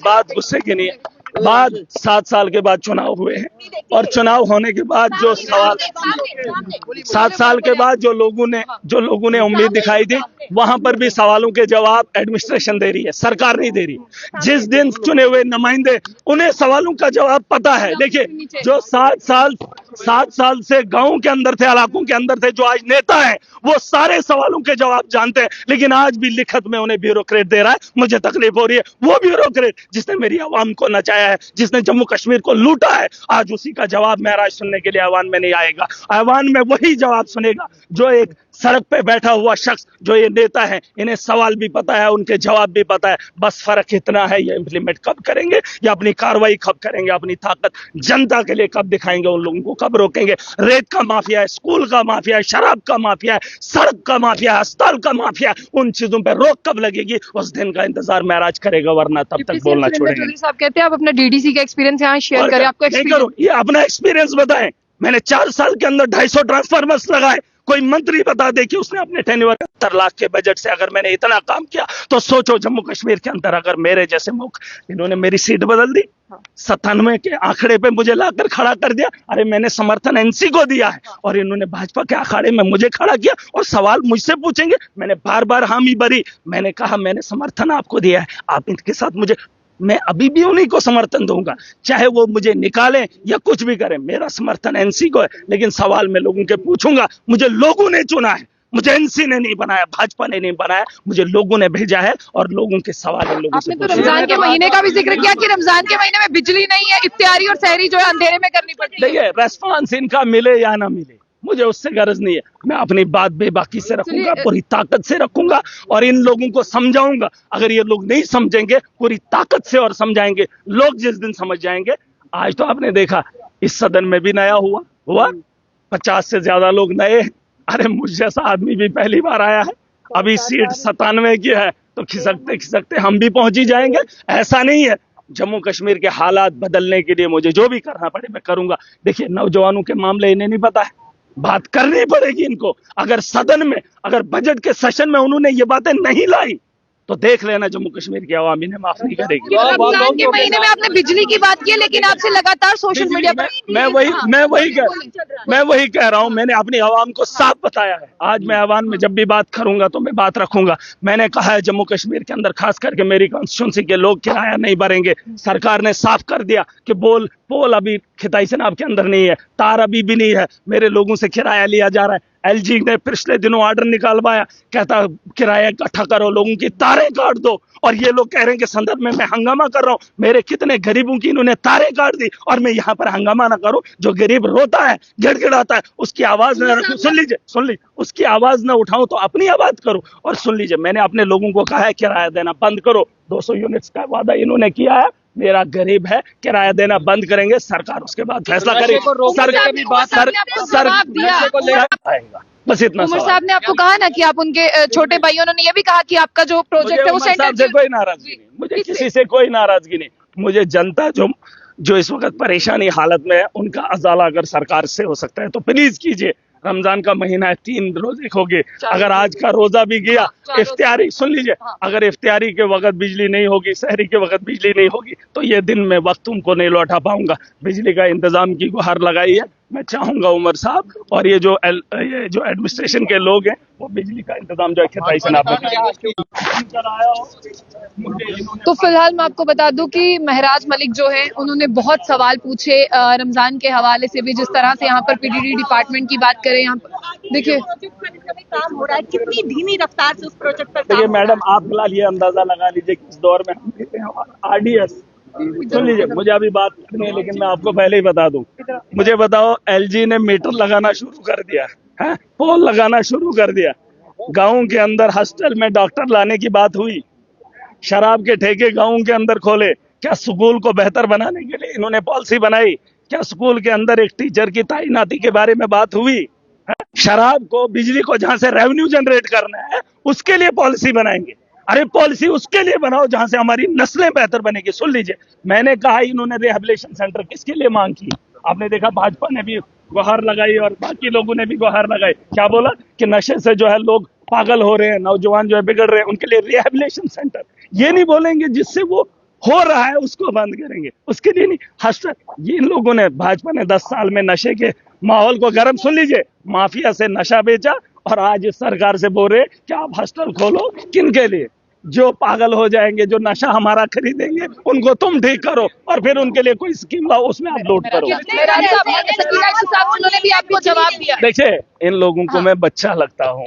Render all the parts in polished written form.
बात गुस्से की नहीं है। बाद 7 साल के बाद चुनाव हुए हैं और चुनाव होने के बाद जो सवाल 7 साल के बाद जो लोगों ने उम्मीद दिखाई थी, वहां पर भी सवालों के जवाब एडमिनिस्ट्रेशन दे रही है, सरकार नहीं दे रही। जिस दिन चुने हुए नुमाइंदे उन्हें सवालों का जवाब पता है। देखिए, जो 7 साल से गांव के अंदर थे, इलाकों के अंदर थे, जो आज नेता है, वो सारे सवालों के जवाब जानते हैं, लेकिन आज भी लिखत में उन्हें ब्यूरोक्रेट दे रहा है। मुझे तकलीफ हो रही है। वो ब्यूरोक्रेट जिसने मेरी आवाम को नचाया है, जिसने जम्मू कश्मीर को लूटा है, आज उसी का जवाब महराज सुनने के लिए ऐवान में नहीं आएगा। ऐवान में वही जवाब सुनेगा जो एक सड़क पे बैठा हुआ शख्स, जो ये नेता है, इन्हें सवाल भी पता है, उनके जवाब भी पता है। बस फर्क इतना है, ये इंप्लीमेंट कब करेंगे या अपनी कार्रवाई कब करेंगे, अपनी ताकत जनता के लिए कब दिखाएंगे, उन लोगों को कब रोकेंगे। रेत का माफिया है, स्कूल का माफिया है, शराब का माफिया है, सड़क का माफिया है, अस्पताल का माफिया है। उन चीजों पर रोक कब लगेगी, उस दिन का इंतजार महराज करेगा, वरना तब तक बोलना छोड़ेंगे। साहब कहते हैं आप अपना डीडीसी का एक्सपीरियंस यहाँ शेयर करें। आपको ये अपना एक्सपीरियंस बताएं। मैंने 4 साल के अंदर 250 ट्रांसफार्मर्स लगाए। कोई मंत्री बता दे कि उसने अपने टेन्योर 70 लाख के बजट से अगर मैंने इतना काम किया, तो सोचो जम्मू कश्मीर के अंदर अगर मेरे जैसे इन्होंने मेरी सीट बदल दी, 97 के आंकड़े पे मुझे लाकर खड़ा कर दिया। अरे मैंने समर्थन एनसी को दिया है और इन्होंने भाजपा के अखाड़े में मुझे खड़ा किया और सवाल मुझसे पूछेंगे। मैंने बार बार हामी भरी, मैंने कहा मैंने समर्थन आपको दिया है, आप इनके साथ मुझे, मैं अभी भी उन्हीं को समर्थन दूंगा, चाहे वो मुझे निकालें या कुछ भी करें। मेरा समर्थन एनसी को है, लेकिन सवाल मैं लोगों के पूछूंगा। मुझे लोगों ने चुना है, मुझे एनसी ने नहीं बनाया, भाजपा ने नहीं बनाया, मुझे लोगों ने भेजा है और लोगों के सवाल इन लोगों से। आपने तो रमजान के महीने का भी जिक्र किया कि रमजान के महीने में बिजली नहीं है, इफ्तियारी और सहरी जो है अंधेरे में करनी पड़ती है। देखिए, रेस्पॉन्स इनका मिले या ना मिले, मुझे उससे गर्ज नहीं है। मैं अपनी बात बेबाकी से रखूंगा, पूरी ताकत से रखूंगा और इन लोगों को समझाऊंगा। अगर ये लोग नहीं समझेंगे, पूरी ताकत से और समझाएंगे। लोग जिस दिन समझ जाएंगे, आज तो आपने देखा इस सदन में भी नया हुआ 50 से ज्यादा लोग नए। अरे मुझ जैसा आदमी भी पहली बार आया है। अभी सीट 97 की है, तो खिसकते खिसकते हम भी पहुंच ही जाएंगे। ऐसा नहीं है। जम्मू कश्मीर के हालात बदलने के लिए मुझे जो भी करना पड़े मैं करूंगा। देखिए, नौजवानों के मामले इन्हें नहीं पता है, बात करनी पड़ेगी इनको। अगर सदन में, अगर बजट के सेशन में उन्होंने ये बातें नहीं लाई, तो देख लेना जम्मू कश्मीर की आवाम इन्हें माफ नहीं करेगी। रमजान के महीने में आपने बिजली की बात की है, लेकिन आपसे लगातार सोशल मीडिया पर मैं वही कह रहा हूं। मैंने अपनी आवाम को साफ बताया है। आज मैं आवाम में जब भी बात करूंगा तो मैं बात रखूंगा। मैंने कहा है जम्मू कश्मीर के अंदर खास करके मेरी कॉन्स्टिट्यूंसी के लोग किराया नहीं भरेंगे। सरकार ने साफ कर दिया कि पोल अभी खिताई सेनाब के अंदर नहीं है, तार अभी भी नहीं है, मेरे लोगों से किराया लिया जा रहा है। एलजी ने पिछले दिनों ऑर्डर निकालवाया, कहता किराया इकट्ठा करो, लोगों की तारें काट दो। और ये लोग कह रहे हैं कि संदर्भ में मैं हंगामा कर रहा हूं। मेरे कितने गरीबों की इन्होंने तारें काट दी और मैं यहाँ पर हंगामा ना करूं। जो गरीब रोता है, गिड़गिड़ाता है, उसकी आवाज न रखूं। सुन लीजिए, उसकी आवाज न उठाऊं तो अपनी आवाज करूं। और सुन लीजिए, मैंने अपने लोगों को कहा है किराया देना बंद करो। 200 यूनिट्स का वादा इन्होंने किया है। मेरा गरीब है, किराया देना बंद करेंगे, सरकार उसके बाद फैसला करेगी। बस इतना। उमर साहब ने आपको कहा ना कि आप उनके छोटे भाई, उन्होंने ये भी कहा कि आपका जो प्रोजेक्ट है वो सेंटर से कोई नाराजगी नहीं, मुझे किसी से कोई नाराजगी नहीं। मुझे जनता जो इस वक्त परेशानी हालत में है, उनका अजाला अगर सरकार से हो सकता है तो प्लीज कीजिए। रमजान का महीना है, 3 रोजे हो गए। अगर आज का रोजा भी गया, इफ्तियारी, सुन लीजिए, अगर इफ्तियारी के वक्त बिजली नहीं होगी, सहरी के वक्त बिजली नहीं होगी, तो ये दिन में वक्त तुमको नहीं लौटा पाऊंगा। बिजली का इंतजाम की गुहार लगाई है। मैं चाहूंगा उमर साहब और ये जो एडमिनिस्ट्रेशन के लोग हैं, वो बिजली का इंतजाम जो है खिताई से ना। तो फिलहाल मैं आपको बता दूं कि महराज मलिक जो है, उन्होंने बहुत सवाल पूछे रमजान के हवाले से भी। जिस तरह से यहाँ पर पीडीडी डिपार्टमेंट की बात करें, यहाँ पर देखिए काम हो रहा है, कितनी धीमी रफ्तार से उस प्रोजेक्ट पर। देखिए मैडम, आप फिलहाल ये अंदाजा लगा लीजिए कि इस दौर में हम देते हैं आरडीएस। सुन लीजिए, मुझे अभी बात करनी है, लेकिन मैं आपको पहले ही बता दूं। मुझे बताओ, एलजी ने मीटर लगाना शुरू कर दिया है, पोल लगाना शुरू कर दिया। गाँव के अंदर हॉस्टल में डॉक्टर लाने की बात हुई। शराब के ठेके गाँव के अंदर खोले। क्या स्कूल को बेहतर बनाने के लिए इन्होंने पॉलिसी बनाई? क्या स्कूल के अंदर एक टीचर की तैनाती के बारे में बात हुई? शराब को, बिजली को जहां से रेवेन्यू जनरेट करना है, उसके लिए पॉलिसी बनाएंगे। अरे पॉलिसी उसके लिए बनाओ जहां से हमारी नस्लें बेहतर बनेगी। सुन लीजिए, मैंने कहा इन्होंने रिहेबिलिटेशन सेंटर किसके लिए मांग की? आपने देखा भाजपा ने भी गुहार लगाई और बाकी लोगों ने भी गुहार लगाई। क्या बोला कि नशे से जो है लोग पागल हो रहे हैं, नौजवान जो है बिगड़ रहे हैं, उनके लिए रिहेबिलिटेशन सेंटर। ये नहीं बोलेंगे जिससे वो हो रहा है उसको बंद करेंगे, उसके लिए नहीं। हॉस्टल, ये इन लोगों ने, भाजपा ने 10 साल में नशे के माहौल को गर्म, सुन लीजिए, माफिया से नशा बेचा, और आज इस सरकार से बोल रहे कि आप हॉस्टल खोलो, किन के लिए? जो पागल हो जाएंगे, जो नशा हमारा खरीदेंगे, उनको तुम ठीक करो, और फिर उनके लिए कोई स्कीम लाओ, उसमें आप लोड करो। उन्होंने भी आपको जवाब दिया। देखिए, इन लोगों को मैं बच्चा लगता हूँ,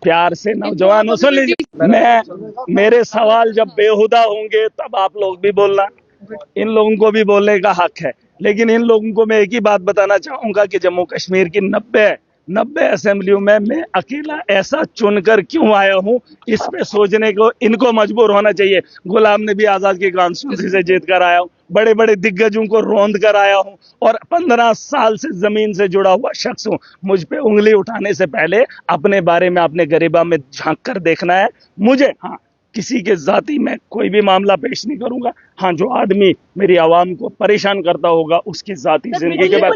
प्यार से नौजवान हूँ। सुन लीजिए, मेरे सवाल जब बेहुदा होंगे तब आप लोग भी बोलना, इन लोगों को भी बोलने का हक है। लेकिन इन लोगों को मैं एक ही बात बताना चाहूंगा कि जम्मू कश्मीर की 90 असेंबलियों में मैं अकेला ऐसा चुनकर क्यों आया हूं, इस पे सोचने को इनको मजबूर होना चाहिए। गुलाम नबी आजाद की कॉन्स्टिट्यूंसी से जीत कर आया हूं, बड़े बड़े दिग्गजों को रौंद कर आया हूं, और 15 साल से जमीन से जुड़ा हुआ शख्स हूं। मुझ पे उंगली उठाने से पहले अपने बारे में, अपने गरिबा में झांक कर देखना है मुझे। हाँ, किसी के जाति में कोई भी मामला पेश नहीं करूंगा। हाँ, जो आदमी मेरी आवाम को परेशान करता होगा, उसकी जाति जिंदगी के बाद